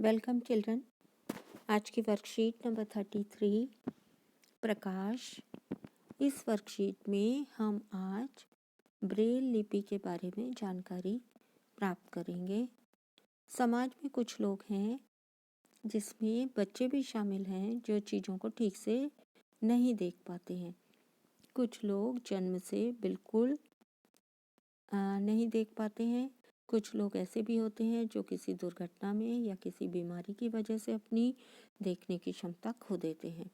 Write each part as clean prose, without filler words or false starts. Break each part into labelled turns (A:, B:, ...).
A: Welcome children. आज की worksheet number 33 प्रकाश। इस वर्कशीट में हम आज ब्रेल लिपि के बारे में जानकारी प्राप्त करेंगे। समाज में कुछ लोग हैं जिसमें बच्चे भी शामिल हैं जो चीज़ों को ठीक से नहीं देख पाते हैं। कुछ लोग जन्म से बिल्कुल नहीं देख पाते हैं। कुछ लोग ऐसे भी होते हैं जो किसी दुर्घटना में या किसी बीमारी की वजह से अपनी देखने की क्षमता खो देते हैं।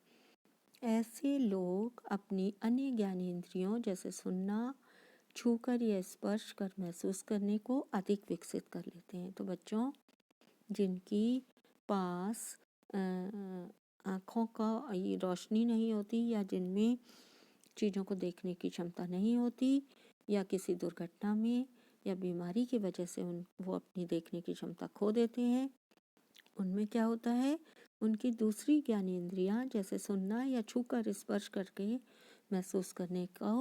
A: ऐसे लोग अपनी अन्य ज्ञानेंद्रियों जैसे सुनना, छूकर या स्पर्श कर महसूस करने को अधिक विकसित कर लेते हैं। तो बच्चों जिनकी पास आँखों का ये रोशनी नहीं होती या जिनमें चीज़ों को देखने की क्षमता नहीं होती या किसी दुर्घटना में या बीमारी की वजह से वो अपनी देखने की क्षमता खो देते हैं, उनमें क्या होता है, उनकी दूसरी ज्ञानेंद्रियां जैसे सुनना या छूकर स्पर्श करके महसूस करने का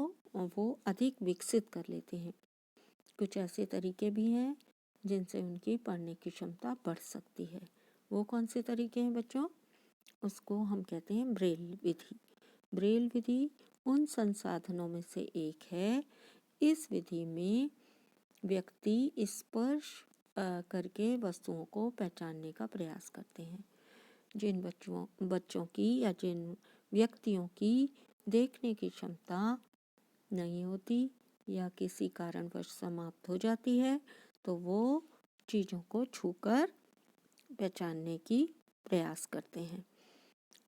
A: वो अधिक विकसित कर लेते हैं। कुछ ऐसे तरीके भी हैं जिनसे उनकी पढ़ने की क्षमता बढ़ सकती है। वो कौन से तरीके हैं बच्चों? उसको हम कहते हैं ब्रेल विधि। ब्रेल विधि उन संसाधनों में से एक है। इस विधि में व्यक्ति स्पर्श करके वस्तुओं को पहचानने का प्रयास करते हैं। जिन बच्चों की या जिन व्यक्तियों की देखने की क्षमता नहीं होती या किसी कारणवश समाप्त हो जाती है तो वो चीज़ों को छूकर पहचानने की प्रयास करते हैं।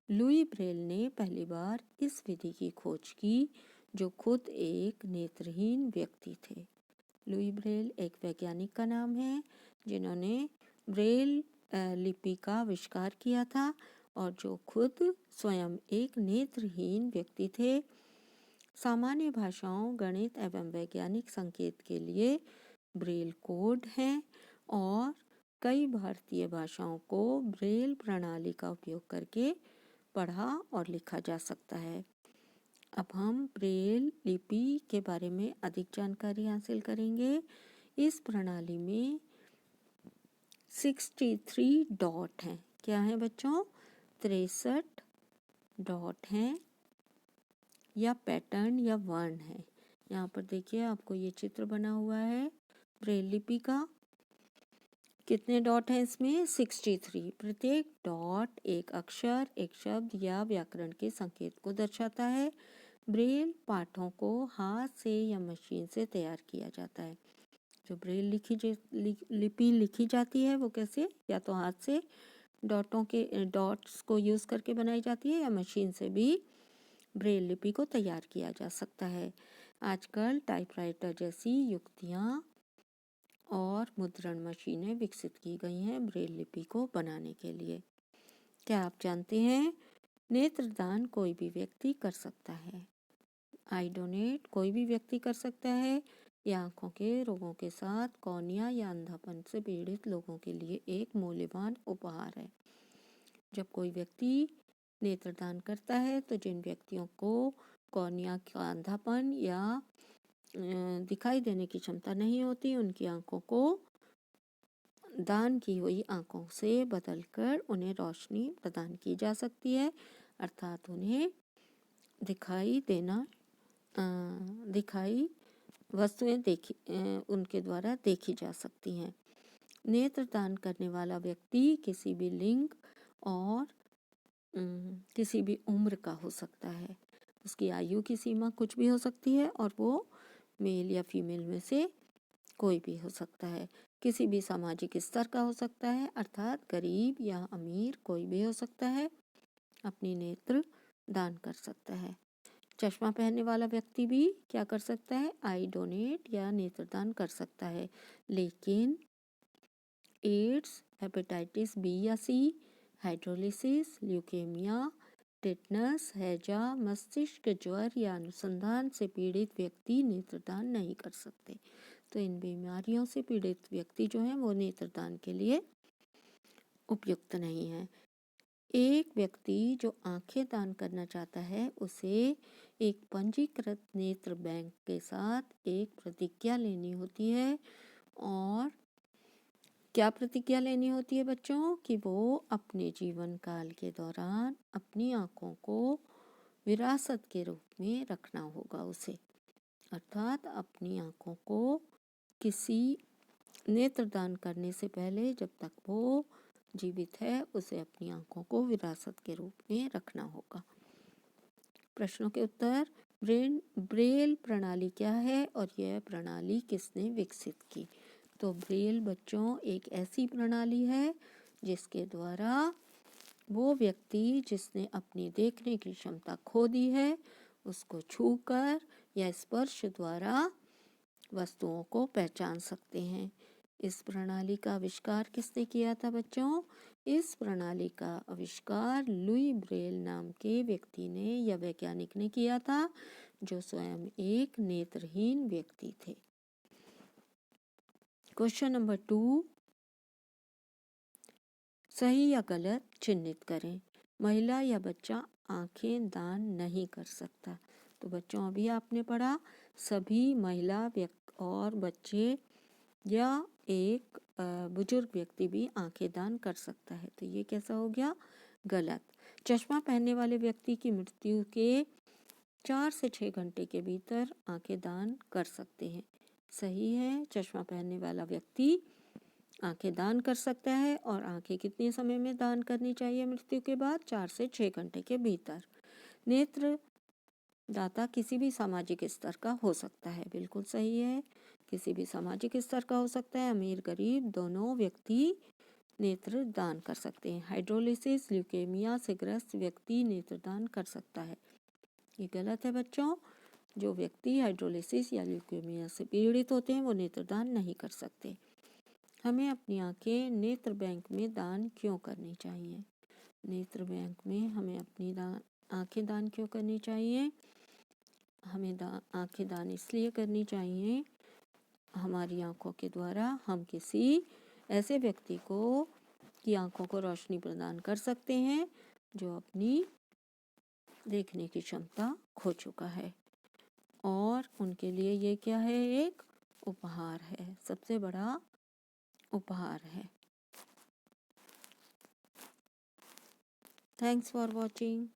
A: लुई ब्रेल ने पहली बार इस विधि की खोज की जो खुद एक नेत्रहीन व्यक्ति थे। लुई ब्रेल एक वैज्ञानिक का नाम है जिन्होंने ब्रेल लिपि का आविष्कार किया था और जो खुद स्वयं एक नेत्रहीन व्यक्ति थे। सामान्य भाषाओं, गणित एवं वैज्ञानिक संकेत के लिए ब्रेल कोड हैं और कई भारतीय भाषाओं को ब्रेल प्रणाली का उपयोग करके पढ़ा और लिखा जा सकता है। अब हम ब्रेल लिपि के बारे में अधिक जानकारी हासिल करेंगे। इस प्रणाली में 63 डॉट हैं। क्या है बच्चों? 63 डॉट हैं या पैटर्न या वर्ण है। यहाँ पर देखिए आपको ये चित्र बना हुआ है ब्रेल लिपि का। कितने डॉट हैं इसमें? 63। प्रत्येक डॉट एक अक्षर, एक शब्द या व्याकरण के संकेत को दर्शाता है। ब्रेल पाठों को हाथ से या मशीन से तैयार किया जाता है। जो ब्रेल लिपि लिखी जाती है वो कैसे? या तो हाथ से डॉट्स को यूज़ करके बनाई जाती है या मशीन से भी ब्रेल लिपि को तैयार किया जा सकता है। आजकल टाइपराइटर जैसी युक्तियाँ और मुद्रण मशीनें विकसित की गई हैं ब्रेल लिपि को बनाने के लिए। क्या आप जानते हैं नेत्रदान कोई भी व्यक्ति कर सकता है? आई डोनेट कोई भी व्यक्ति कर सकता है। यह आँखों के रोगों के साथ कॉर्निया या अंधापन से पीड़ित लोगों के लिए एक मूल्यवान उपहार है। जब कोई व्यक्ति नेत्रदान करता है तो जिन व्यक्तियों को कॉर्निया का अंधापन या दिखाई देने की क्षमता नहीं होती, उनकी आँखों को दान की हुई आँखों से बदलकर उन्हें रोशनी प्रदान की जा सकती है, अर्थात उन्हें दिखाई वस्तुएं उनके द्वारा देखी जा सकती हैं। नेत्रदान करने वाला व्यक्ति किसी भी लिंग और किसी भी उम्र का हो सकता है। उसकी आयु की सीमा कुछ भी हो सकती है और वो मेल या फीमेल में से कोई भी हो सकता है। किसी भी सामाजिक स्तर का हो सकता है, अर्थात गरीब या अमीर कोई भी हो सकता है, अपनी नेत्र दान कर सकता है। चश्मा पहनने वाला व्यक्ति भी क्या कर सकता है? आई डोनेट या नेत्रदान कर सकता है। लेकिन एड्स, हेपेटाइटिस बी या सी, हाइड्रोलिसिस, ल्यूकेमिया, टेटनस, हैजा, मस्तिष्क ज्वर या अनुसंधान से पीड़ित व्यक्ति नेत्रदान नहीं कर सकते। तो इन बीमारियों से पीड़ित व्यक्ति जो हैं वो नेत्रदान के लिए उपयुक्त नहीं है। एक व्यक्ति जो आंखें दान करना चाहता है उसे एक पंजीकृत नेत्र बैंक के साथ एक प्रतिज्ञा लेनी होती है और क्या प्रतिज्ञा लेनी होती है बच्चों कि वो अपने जीवन काल के दौरान अपनी आँखों को विरासत के रूप में रखना होगा उसे, अर्थात अपनी आँखों को किसी नेत्रदान करने से पहले जब तक वो जीवित है उसे अपनी आँखों को विरासत के रूप में रखना होगा। प्रश्नों के उत्तर। ब्रेल प्रणाली क्या है और यह प्रणाली किसने विकसित की? तो ब्रेल बच्चों एक ऐसी प्रणाली है जिसके द्वारा वो व्यक्ति जिसने अपनी देखने की क्षमता खो दी है उसको छूकर या स्पर्श द्वारा वस्तुओं को पहचान सकते हैं। इस प्रणाली का आविष्कार किसने किया था बच्चों? इस प्रणाली का आविष्कार लुई ब्रेल नाम के व्यक्ति ने या वैज्ञानिक ने किया था जो स्वयं एक नेत्रहीन व्यक्ति थे। क्वेश्चन नंबर 2, सही या गलत चिन्हित करें। महिला या बच्चा आंखें दान नहीं कर सकता। तो बच्चों अभी आपने पढ़ा सभी महिला और बच्चे या एक बुजुर्ग व्यक्ति भी आंखें दान कर सकता है, तो ये कैसा हो गया? गलत। चश्मा पहनने वाले व्यक्ति की मृत्यु के 4 से 6 घंटे के भीतर आंखें दान कर सकते हैं। सही है, चश्मा पहनने वाला व्यक्ति आंखें दान कर सकता है और आंखें कितने समय में दान करनी चाहिए मृत्यु के बाद? 4 से 6 घंटे के भीतर। नेत्र दाता किसी भी सामाजिक स्तर का हो सकता है, बिल्कुल सही है, किसी भी सामाजिक स्तर का हो सकता है। अमीर गरीब दोनों व्यक्ति नेत्र दान कर सकते हैं। हाइड्रोलिसिस ल्यूकेमिया से ग्रस्त व्यक्ति नेत्र दान कर सकता है, ये गलत है बच्चों। जो व्यक्ति हाइड्रोलिसिस या ल्यूकेमिया से पीड़ित होते हैं वो नेत्र दान नहीं कर सकते। हमें अपनी आंखें नेत्र बैंक में दान क्यों करनी चाहिए? नेत्र बैंक में हमें अपनी आंखें दान क्यों करनी चाहिए? हमें आंखें दान इसलिए करनी चाहिए, हमारी आंखों के द्वारा हम किसी ऐसे व्यक्ति को की आंखों को रोशनी प्रदान कर सकते हैं जो अपनी देखने की क्षमता खो चुका है, और उनके लिए ये क्या है? एक उपहार है, सबसे बड़ा उपहार है। Thanks for watching.